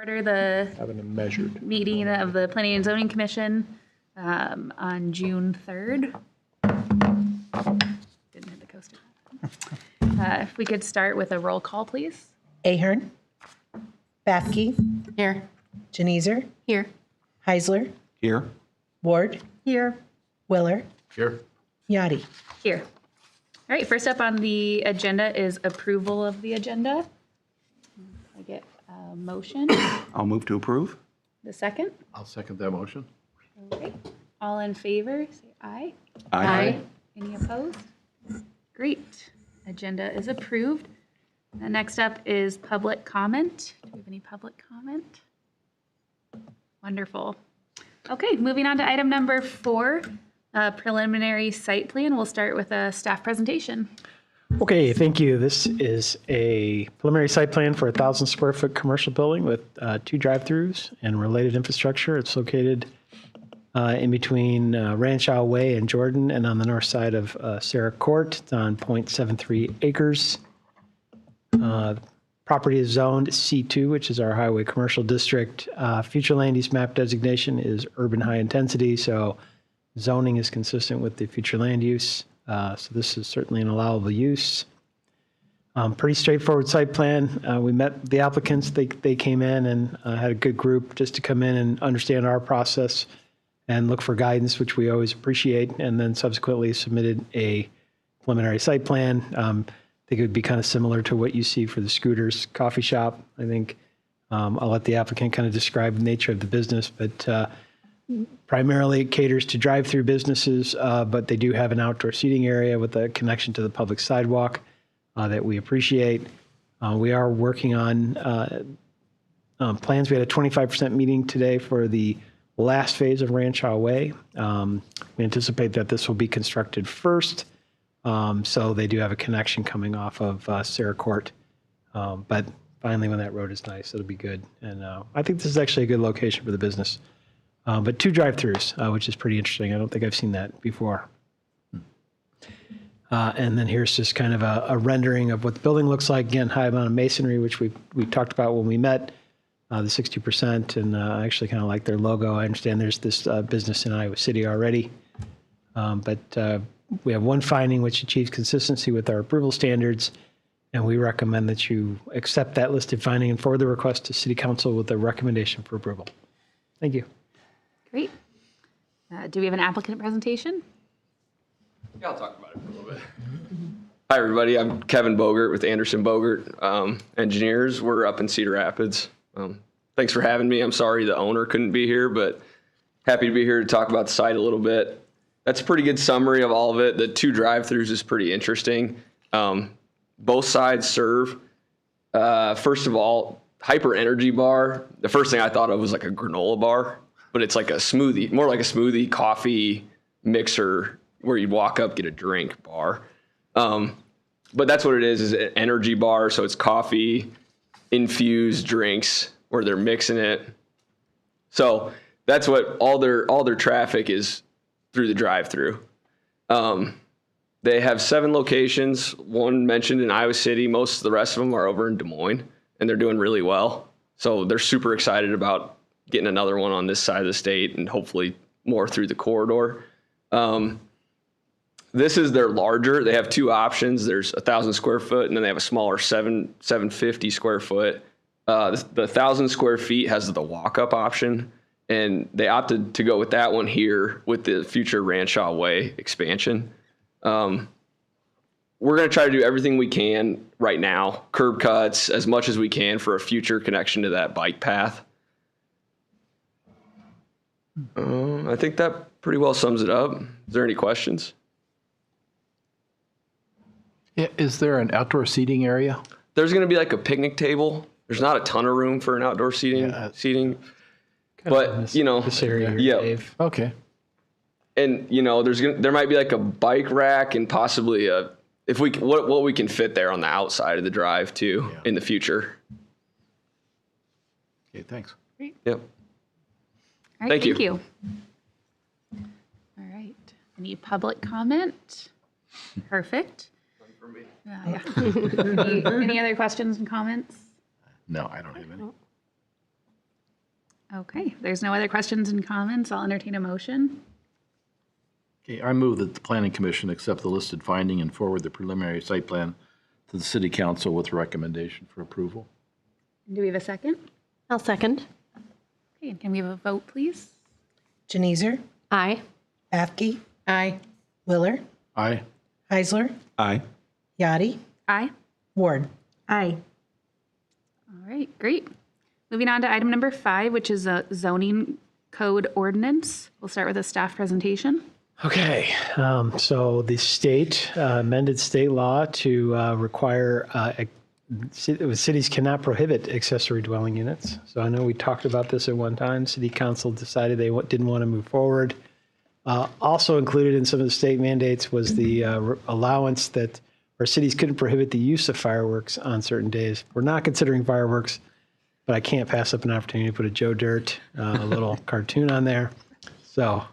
Order the Having a measured. meeting of the Planning and Zoning Commission on June 3rd. Didn't hit the coaster. If we could start with a roll call, please. Ahern. Bathke. Here. Janezer. Here. Heisler. Here. Ward. Here. Willer. Here. Yadi. Here. All right, first up on the agenda is approval of the agenda. I get a motion. I'll move to approve. The second. I'll second that motion. Okay. All in favor, say aye. Aye. Any opposed? Great. Agenda is approved. Next up is public comment. Do we have any public comment? Wonderful. Okay, moving on to item number 4, preliminary site plan. We'll start with a staff presentation. Okay, thank you. This is a preliminary site plan for a 1,000 square foot commercial building with 2 drive-throughs and related infrastructure. It's located in between Ranchow Way and Jordan and on the north side of Sarah Court. It's on 0.73 acres. Property is zoned C2, which is our highway commercial district. Future land use map designation is urban high intensity, so zoning is consistent with the future land use. So this is certainly an allowable use. Pretty straightforward site plan. We met the applicants. They came in and had a good group just to come in and understand our process and look for guidance, which we always appreciate, and then subsequently submitted a preliminary site plan. I think it would be kind of similar to what you see for the Scooters Coffee Shop. I think I'll let the applicant kind of describe the nature of the business, but primarily it caters to drive-through businesses, but they do have an outdoor seating area with a connection to the public sidewalk that we appreciate. We are working on plans. We had a 25% meeting today for the last phase of Ranchow Way. We anticipate that this will be constructed first. So they do have a connection coming off of Sarah Court. But finally, when that road is nice, it'll be good. And I think this is actually a good location for the business. But 2 drive-throughs, which is pretty interesting. I don't think I've seen that before. And then here's just kind of a rendering of what the building looks like. Again, high amount of masonry, which we talked about when we met, the 60%. And I actually kind of like their logo. I understand there's this business in Iowa City already. But we have one finding which achieves consistency with our approval standards, and we recommend that you accept that listed finding and forward the request to City Council with a recommendation for approval. Thank you. Great. Do we have an applicant presentation? Yeah, I'll talk about it for a little bit. Hi, everybody. I'm Kevin Bogert with Anderson Bogert Engineers. We're up in Cedar Rapids. Thanks for having me. I'm sorry the owner couldn't be here, but happy to be here to talk about the site a little bit. That's a pretty good summary of all of it. The 2 drive-throughs is pretty interesting. Both sides serve. First of all, Hyper Energy Bar. The first thing I thought of was like a granola bar, but it's like a smoothie, more like a smoothie coffee mixer where you walk up, get a drink bar. But that's what it is an energy bar. So it's coffee infused drinks where they're mixing it. So that's what all their traffic is through the drive-through. They have 7 locations, one mentioned in Iowa City. Most of the rest of them are over in Des Moines, and they're doing really well. So they're super excited about getting another one on this side of the state and hopefully more through the corridor. This is their larger. They have 2 options. There's 1,000 square foot, and then they have a smaller 750 square foot. The 1,000 square feet has the walk-up option, and they opted to go with that one here with the future Ranchow Way expansion. We're going to try to do everything we can right now, curb cuts as much as we can for a future connection to that bike path. I think that pretty well sums it up. Is there any questions? Yeah, is there an outdoor seating area? There's going to be like a picnic table. There's not a ton of room for an outdoor seating. But, you know, This area, yeah. Dave. Okay. And, you know, there might be like a bike rack and possibly what we can fit there on the outside of the drive too in the future. Okay, thanks. Great. Yep. All right, Thank you. All right. Any public comment? Perfect. Yeah. Any other questions and comments? No, I don't have any. Okay, if there's no other questions and comments, I'll entertain a motion. Okay, I move that the Planning Commission accept the listed finding and forward the preliminary site plan to the City Council with recommendation for approval. Do we have a second? I'll second. Okay, and can we have a vote, please? Janezer, Aye. Bathke, Aye. Willer, Aye. Heisler, Aye. Yadi, Aye. Ward. Aye. All right, great. Moving on to item number 5, which is a zoning code ordinance. We'll start with a staff presentation. Okay, so the state amended state law to require cities cannot prohibit accessory dwelling units. So I know we talked about this at one time. City council decided they didn't want to move forward. Also included in some of the state mandates was the allowance that our cities couldn't prohibit the use of fireworks on certain days. We're not considering fireworks, but I can't pass up an opportunity to put a Joe Dirt, a little cartoon on there. So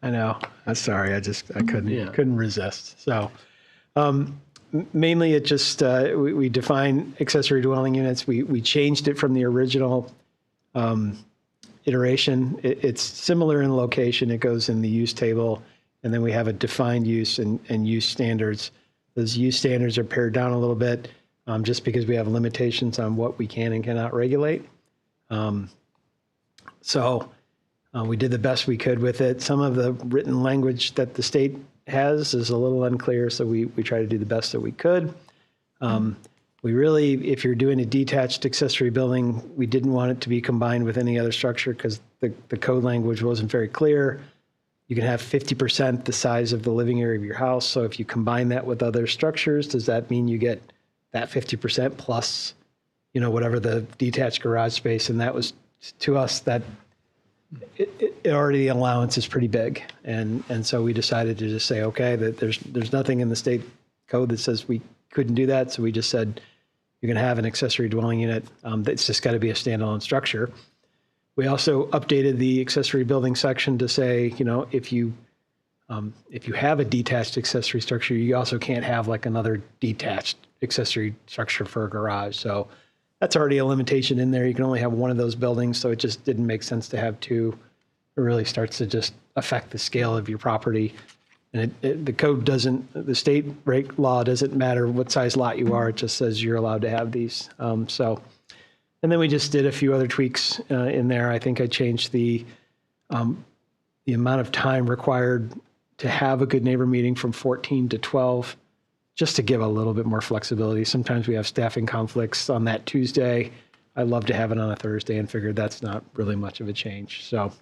I know. I'm sorry. I couldn't resist. So mainly it just we define accessory dwelling units. We changed it from the original iteration. It's similar in location. It goes in the use table, and then we have a defined use and use standards. Those use standards are pared down a little bit just because we have limitations on what we can and cannot regulate. We did the best we could with it. Some of the written language that the state has is a little unclear, so we try to do the best that we could. We really, if you're doing a detached accessory building, we didn't want it to be combined with any other structure because the code language wasn't very clear. You can have 50% the size of the living area of your house. So if you combine that with other structures, does that mean you get that 50% plus, whatever the detached garage space? And that was, to us, that already the allowance is pretty big. And so we decided to just say, okay, that there's nothing in the state code that says we couldn't do that. So we just said, you can have an accessory dwelling unit. It's just got to be a standalone structure. We also updated the accessory building section to say, if you have a detached accessory structure, you also can't have like another detached accessory structure for a garage. So that's already a limitation in there. You can only have one of those buildings, so it just didn't make sense to have two. It really starts to just affect the scale of your property. And the code doesn't, the state rate law doesn't matter what size lot you are. It just says you're allowed to have these. And then we just did a few other tweaks in there. I think I changed the amount of time required to have a good neighbor meeting from 14 to 12, just to give a little bit more flexibility. Sometimes we have staffing conflicts on that Tuesday. I'd love to have it on a Thursday and figured that's not really much of a change. So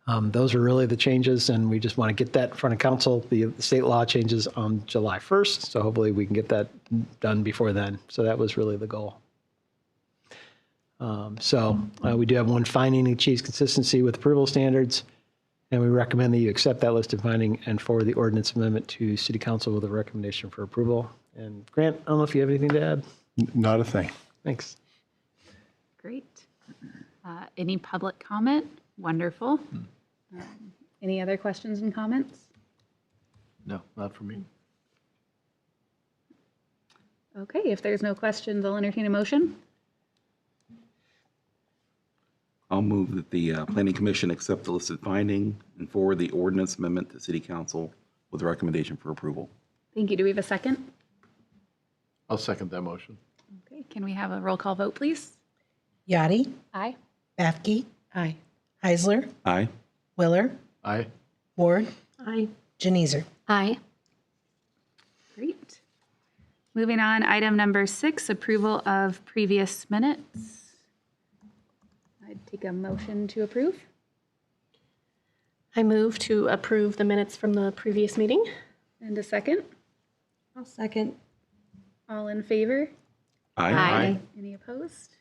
those are really the changes, and we just want to get that in front of council. The state law changes on July 1st, so hopefully we can get that done before then. So that was really the goal. We do have one finding that achieves consistency with approval standards, and we recommend that you accept that listed finding and forward the ordinance amendment to City Council with a recommendation for approval. And Grant, I don't know if you have anything to add. Not a thing. Thanks. Great. Any public comment? Wonderful. Any other questions and comments? No, not for me. Okay, if there's no questions, I'll entertain a motion. I'll move that the Planning Commission accept the listed finding and forward the ordinance amendment to City Council with a recommendation for approval. Thank you. Do we have a second? I'll second that motion. Okay, can we have a roll call vote, please? Yadi, Aye. Bathke. Aye. Heisler, Aye. Willer, Aye. Ward, Aye. Janezer. Aye. Great. Moving on, item number 6, approval of previous minutes. I'd take a motion to approve. I move to approve the minutes from the previous meeting. And a second. I'll second. All in favor? Aye. Any opposed?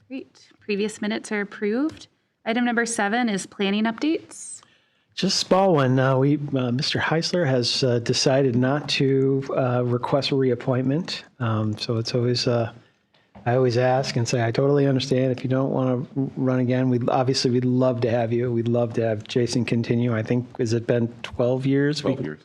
Great. Previous minutes are approved. Item number 7 is planning updates. Just a small one. Mr. Heisler has decided not to request a reappointment. So it's always, I always ask and say, I totally understand if you don't want to run again. We'd love to have you. We'd love to have Jason continue. I think, has it been 12 years? 12 years.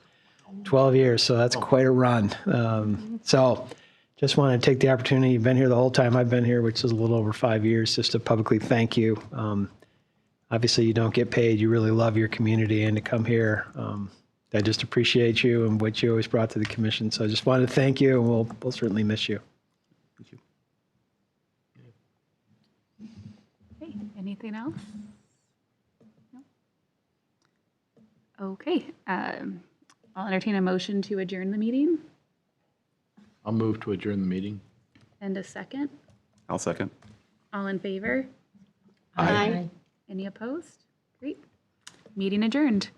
12 years, so that's quite a run. So just want to take the opportunity, you've been here the whole time I've been here, which is a little over 5 years, just to publicly thank you. Obviously, you don't get paid. You really love your community, and to come here, I just appreciate you and what you always brought to the commission. So I just wanted to thank you, and we'll certainly miss you. Thank you. Okay, anything else? No? Okay, I'll entertain a motion to adjourn the meeting. I'll move to adjourn the meeting. And a second. I'll second. All in favor? Aye. Any opposed? Great. Meeting adjourned.